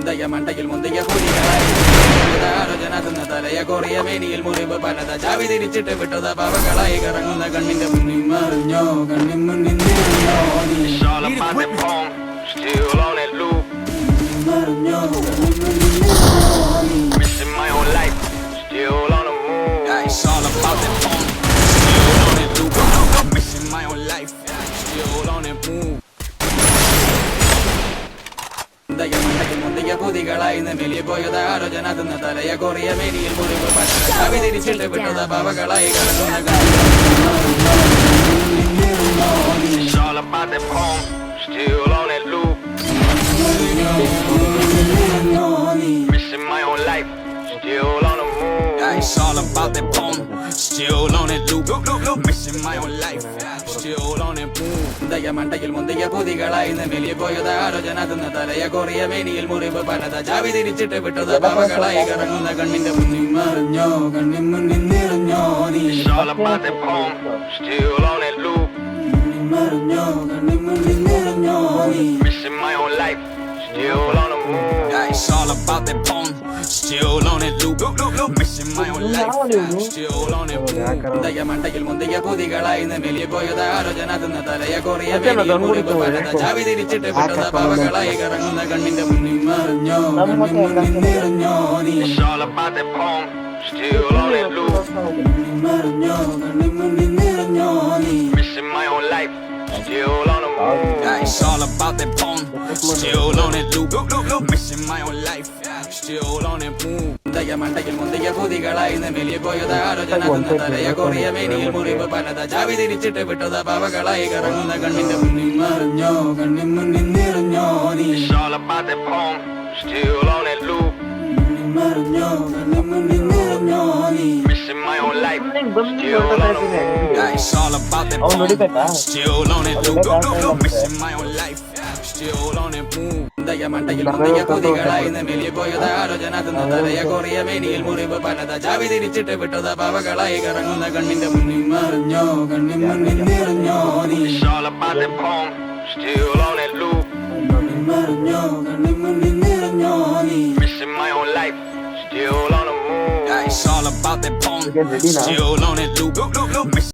മണ്ടയിൽ മുന്തിയ ആലോചന തലയ കൊറിയ മേനിയിൽ മുറിവ് പലത ചാവി തിരിച്ചിട്ട് വിട്ടത് പാവകളായി കറങ്ങുന്ന കണ്ണിന്റെ മുന്നിൽ മറിഞ്ഞോ കണ്ണിൻ മുന്നിൽ It's all about that poem, still on that loop. Missing my own life, still on the move. Yeah, it's all about that poem, still on that loop. Missing my own life, still on that move. മുന്തിയ പുതികളായി മെലിയ പോയത് ആലോചന തിന്ന തലയ Korea മേനിയിൽ മുറിവ് പലത ചാവി തിരിച്ചിട്ട് വിട്ടത് പാവകളായി കറങ്ങുന്ന It's all about that poem, still on that loop. Missing my own life, still on the move. Yeah, it's all about that poem, still on that loop. Missing my own life, still on that move. മണ്ടയിൽ മുന്തിയ പുതികളായി മെലിയ പോയത് ആലോചന തിന്ന തലയ Korea മേനിയിൽ മുറിവ് പലത ചാവി തിരിച്ചിട്ട് വിട്ടത് പാവകളായി കറങ്ങുന്ന കണ്ണിന്റെ മുന്നിൽ മറിഞ്ഞോ കണ്ണിൻ മുന്നിൽ നിറഞ്ഞോ നീ It's all about that poem, still on that loop. മറിഞ്ഞോ കണ്ണിൻ മുന്നിൽ നിറഞ്ഞോ നീ Missing my own life, still on the move. Yeah, it's all about that poem, still on that loop. Missing my own life, still on that move. മണ്ടയിൽ മുന്തിയ പുതികളായി മെലിയ പോയത് ആലോചന തിന്ന തലയ Korea മേനിയിൽ മുറിവ് പലത ചാവി തിരിച്ചിട്ട് വിട്ടത് പാവകളായി കറങ്ങുന്ന കണ്ണിന്റെ മുന്നിൽ മറിഞ്ഞോ കണ്ണിൻ മുന്നിൽ നിറഞ്ഞോ നീ It's all about that poem, still on that loop. മറിഞ്ഞോ കണ്ണിൻ മുന്നിൽ നിറഞ്ഞോ നീ Missing my own life, still on the move. Yeah, it's all about that poem, still on that loop. Missing my own life, still on that move. മണ്ടയിൽ മുന്തിയ പുതികളായി മെലിയ പോയത് ആലോചന തിന്ന തലയ Korea മേനിയിൽ മുറിവ് പലത ചാവി തിരിച്ചിട്ട് വിട്ടത് പാവകളായി കറങ്ങുന്ന കണ്ണിന്റെ മുന്നിൽ മറിഞ്ഞോ കണ്ണിൻ മുന്നിൽ നിറഞ്ഞോ നീ It's all about that poem, still on that loop. മറിഞ്ഞോ കണ്ണിൻ മുന്നിൽ നിറഞ്ഞോ നീ Missing my own life, still on the move. Yeah, it's all about that poem, still on that loop. Missing my own life, still on that move. മണ്ടയിൽ മുന്തിയ പുതികളായി മെലിയ പോയത് ആലോചന തിന്ന തലയ Korea മേനിയിൽ മുറിവ് പലത ചാവി തിരിച്ചിട്ട് വിട്ടത് പാവകളായി കറങ്ങുന്ന കണ്ണിന്റെ മുന്നിൽ മറിഞ്ഞോ കണ്ണിൻ മുന്നിൽ നിറഞ്ഞോ നീ It's all about that poem, still on that loop. മറിഞ്ഞോ കണ്ണിൻ മുന്നിൽ നിറഞ്ഞോ നീ Missing my own life, still on the move. Yeah, it's all about that poem, still on that loop.